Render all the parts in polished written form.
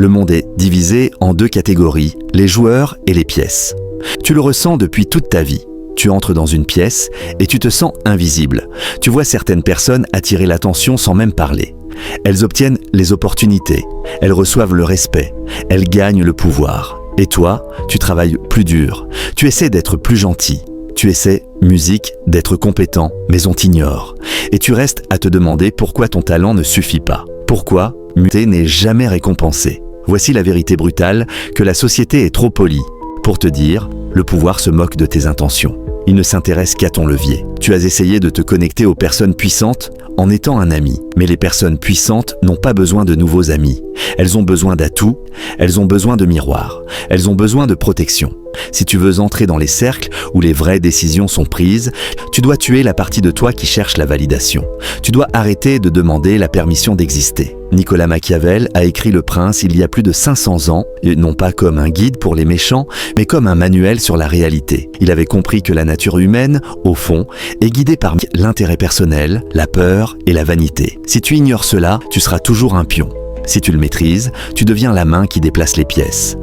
Le monde est divisé en deux catégories, les joueurs et les pièces. Tu le ressens depuis toute ta vie. Tu entres dans une pièce et tu te sens invisible. Tu vois certaines personnes attirer l'attention sans même parler. Elles obtiennent les opportunités, elles reçoivent le respect, elles gagnent le pouvoir. Et toi, tu travailles plus dur, tu essaies d'être plus gentil. Tu essaies, musique, d'être compétent, mais on t'ignore. Et tu restes à te demander pourquoi ton talent ne suffit pas. Pourquoi muter n'est jamais récompensé. Voici la vérité brutale, que la société est trop polie. Pour te dire, le pouvoir se moque de tes intentions. Il ne s'intéresse qu'à ton levier. Tu as essayé de te connecter aux personnes puissantes en étant un ami. Mais les personnes puissantes n'ont pas besoin de nouveaux amis. Elles ont besoin d'atouts, elles ont besoin de miroirs, elles ont besoin de protection. Si tu veux entrer dans les cercles où les vraies décisions sont prises, tu dois tuer la partie de toi qui cherche la validation. Tu dois arrêter de demander la permission d'exister. Nicolas Machiavel a écrit Le Prince il y a plus de 500 ans, et non pas comme un guide pour les méchants, mais comme un manuel sur la réalité. Il avait compris que la nature humaine, au fond, est guidée par l'intérêt personnel, la peur et la vanité. Si tu ignores cela, tu seras toujours un pion. Si tu le maîtrises, tu deviens la main qui déplace les pièces.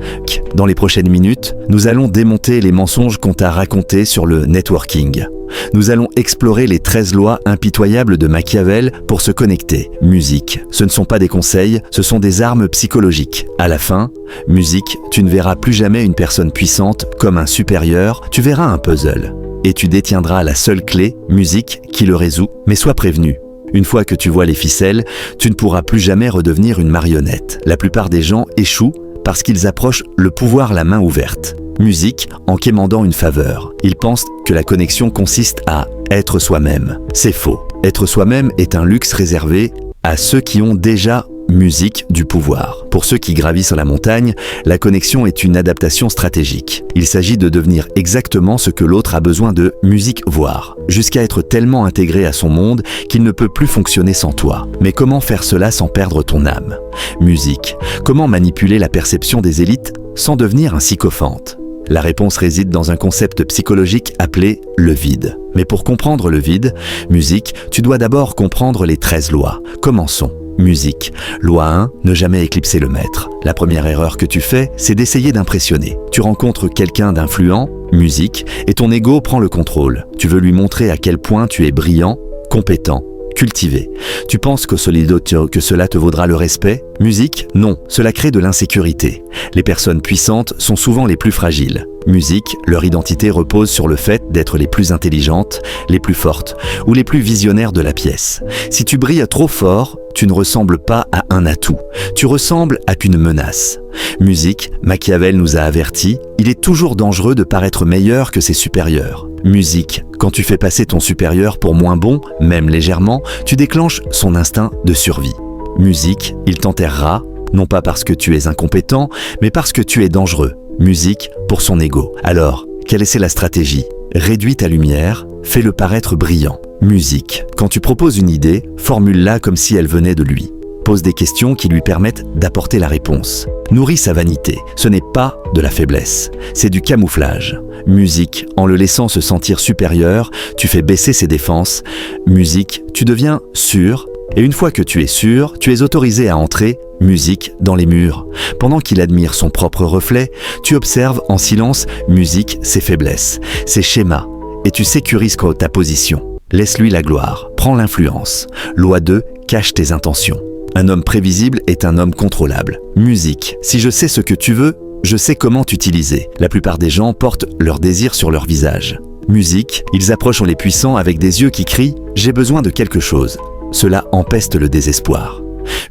Dans les prochaines minutes, nous allons démonter les mensonges qu'on t'a racontés sur le networking. Nous allons explorer les 13 lois impitoyables de Machiavel pour se connecter. Musique, ce ne sont pas des conseils, ce sont des armes psychologiques. À la fin, musique, tu ne verras plus jamais une personne puissante comme un supérieur, tu verras un puzzle. Et tu détiendras la seule clé, musique, qui le résout. Mais sois prévenu. Une fois que tu vois les ficelles, tu ne pourras plus jamais redevenir une marionnette. La plupart des gens échouent parce qu'ils approchent le pouvoir la main ouverte. Musique en quémandant une faveur. Ils pensent que la connexion consiste à être soi-même. C'est faux. Être soi-même est un luxe réservé à ceux qui ont déjà musique du pouvoir. Pour ceux qui gravissent la montagne, la connexion est une adaptation stratégique. Il s'agit de devenir exactement ce que l'autre a besoin de musique voir, jusqu'à être tellement intégré à son monde qu'il ne peut plus fonctionner sans toi. Mais comment faire cela sans perdre ton âme? Musique. Comment manipuler la perception des élites sans devenir un sycophante? La réponse réside dans un concept psychologique appelé le vide. Mais pour comprendre le vide, musique, tu dois d'abord comprendre les 13 lois. Commençons. Musique. Loi 1, ne jamais éclipser le maître. La première erreur que tu fais, c'est d'essayer d'impressionner. Tu rencontres quelqu'un d'influent, musique, et ton ego prend le contrôle. Tu veux lui montrer à quel point tu es brillant, compétent, cultivé. Tu penses que cela te vaudra le respect? Musique? Non, cela crée de l'insécurité. Les personnes puissantes sont souvent les plus fragiles. Musique, leur identité repose sur le fait d'être les plus intelligentes, les plus fortes ou les plus visionnaires de la pièce. Si tu brilles trop fort, tu ne ressembles pas à un atout, tu ressembles à une menace. Musique, Machiavel nous a avertis, il est toujours dangereux de paraître meilleur que ses supérieurs. Musique, quand tu fais passer ton supérieur pour moins bon, même légèrement, tu déclenches son instinct de survie. Musique, il t'enterrera, non pas parce que tu es incompétent, mais parce que tu es dangereux. Musique pour son ego. Alors, quelle est la stratégie? Réduis ta lumière, fais-le paraître brillant. Musique. Quand tu proposes une idée, formule-la comme si elle venait de lui. Pose des questions qui lui permettent d'apporter la réponse. Nourris sa vanité. Ce n'est pas de la faiblesse, c'est du camouflage. Musique. En le laissant se sentir supérieur, tu fais baisser ses défenses. Musique. Tu deviens sûr. Et une fois que tu es sûr, tu es autorisé à entrer, musique, dans les murs. Pendant qu'il admire son propre reflet, tu observes en silence, musique, ses faiblesses, ses schémas, et tu sécurises ta position. Laisse-lui la gloire, prends l'influence. Loi 2, cache tes intentions. Un homme prévisible est un homme contrôlable. Musique, si je sais ce que tu veux, je sais comment t'utiliser. La plupart des gens portent leur désir sur leur visage. Musique, ils approchent les puissants avec des yeux qui crient « J'ai besoin de quelque chose ». Cela empeste le désespoir.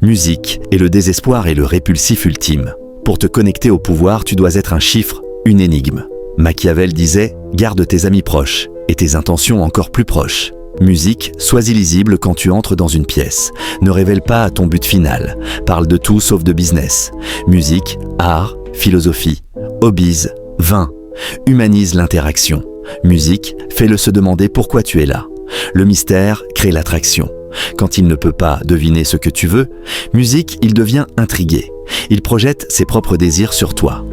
Musique, et le désespoir est le répulsif ultime. Pour te connecter au pouvoir, tu dois être un chiffre, une énigme. Machiavel disait « Garde tes amis proches et tes intentions encore plus proches ». Musique, sois illisible quand tu entres dans une pièce. Ne révèle pas ton but final. Parle de tout sauf de business. Musique, art, philosophie, hobbies, vin. Humanise l'interaction. Musique, fais-le se demander pourquoi tu es là. Le mystère crée l'attraction. Quand il ne peut pas deviner ce que tu veux, musique, il devient intrigué. Il projette ses propres désirs sur toi.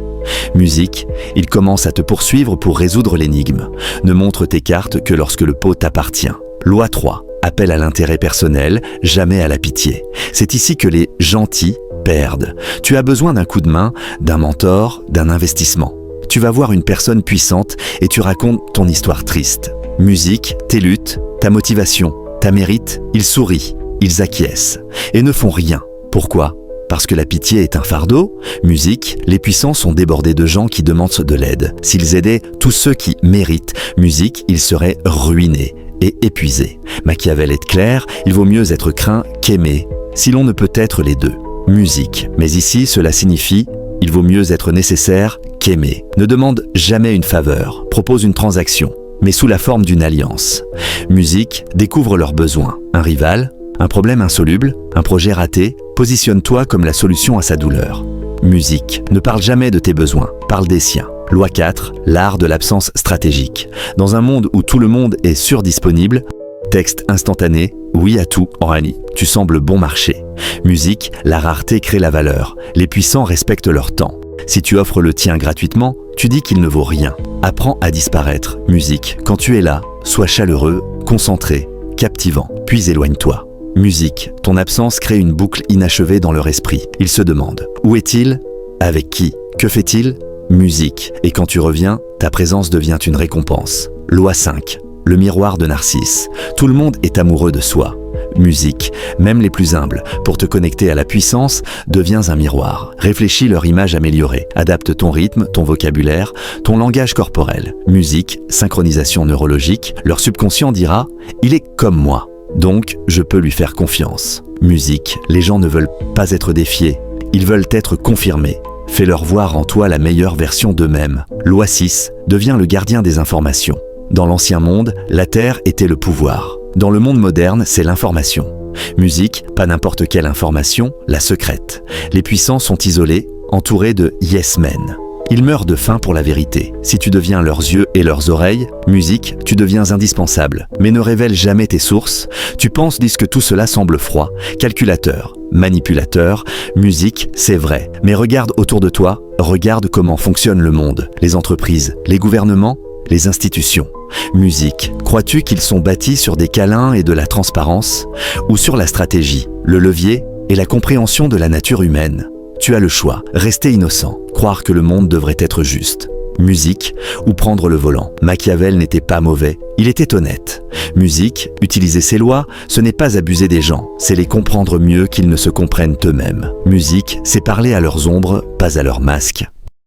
Musique, il commence à te poursuivre pour résoudre l'énigme. Ne montre tes cartes que lorsque le pot t'appartient. Loi 3. Appel à l'intérêt personnel, jamais à la pitié. C'est ici que les gentils perdent. Tu as besoin d'un coup de main, d'un mentor, d'un investissement. Tu vas voir une personne puissante et tu racontes ton histoire triste. Musique, tes luttes, ta motivation, ta mérite, ils sourient, ils acquiescent et ne font rien. Pourquoi ? Parce que la pitié est un fardeau. Musique, les puissants sont débordés de gens qui demandent de l'aide. S'ils aidaient tous ceux qui méritent, musique, ils seraient ruinés et épuisés. Machiavel est clair, il vaut mieux être craint qu'aimé, si l'on ne peut être les deux. Musique, mais ici cela signifie il vaut mieux être nécessaire qu'aimé. Ne demande jamais une faveur, propose une transaction, mais sous la forme d'une alliance. Musique, découvre leurs besoins. Un rival, un problème insoluble, un projet raté, positionne-toi comme la solution à sa douleur. Musique, ne parle jamais de tes besoins, parle des siens. Loi 4, l'art de l'absence stratégique. Dans un monde où tout le monde est surdisponible, texte instantané, oui à tout, en réalité, tu sembles bon marché. Musique, la rareté crée la valeur. Les puissants respectent leur temps. Si tu offres le tien gratuitement, tu dis qu'il ne vaut rien. Apprends à disparaître. Musique, quand tu es là, sois chaleureux, concentré, captivant, puis éloigne-toi. Musique, ton absence crée une boucle inachevée dans leur esprit. Ils se demandent, où est-il ? Avec qui ? Que fait-il ? Musique, et quand tu reviens, ta présence devient une récompense. Loi 5, le miroir de Narcisse. Tout le monde est amoureux de soi. Musique, même les plus humbles, pour te connecter à la puissance, deviens un miroir. Réfléchis leur image améliorée. Adapte ton rythme, ton vocabulaire, ton langage corporel. Musique, synchronisation neurologique, leur subconscient dira « il est comme moi ». Donc, je peux lui faire confiance. Musique, les gens ne veulent pas être défiés, ils veulent être confirmés. Fais-leur voir en toi la meilleure version d'eux-mêmes. Loi 6, deviens le gardien des informations. Dans l'ancien monde, la terre était le pouvoir. Dans le monde moderne, c'est l'information. Musique, pas n'importe quelle information, la secrète. Les puissants sont isolés, entourés de yes men. Ils meurent de faim pour la vérité. Si tu deviens leurs yeux et leurs oreilles, musique, tu deviens indispensable. Mais ne révèle jamais tes sources. Tu penses, dis que tout cela semble froid. Calculateur, manipulateur, musique, c'est vrai. Mais regarde autour de toi, regarde comment fonctionne le monde. Les entreprises, les gouvernements, les institutions. Musique, crois-tu qu'ils sont bâtis sur des câlins et de la transparence ? Ou sur la stratégie, le levier et la compréhension de la nature humaine ? Tu as le choix, rester innocent, croire que le monde devrait être juste. Musique, ou prendre le volant. Machiavel n'était pas mauvais, il était honnête. Musique, utiliser ses lois, ce n'est pas abuser des gens, c'est les comprendre mieux qu'ils ne se comprennent eux-mêmes. Musique, c'est parler à leurs ombres, pas à leurs masques.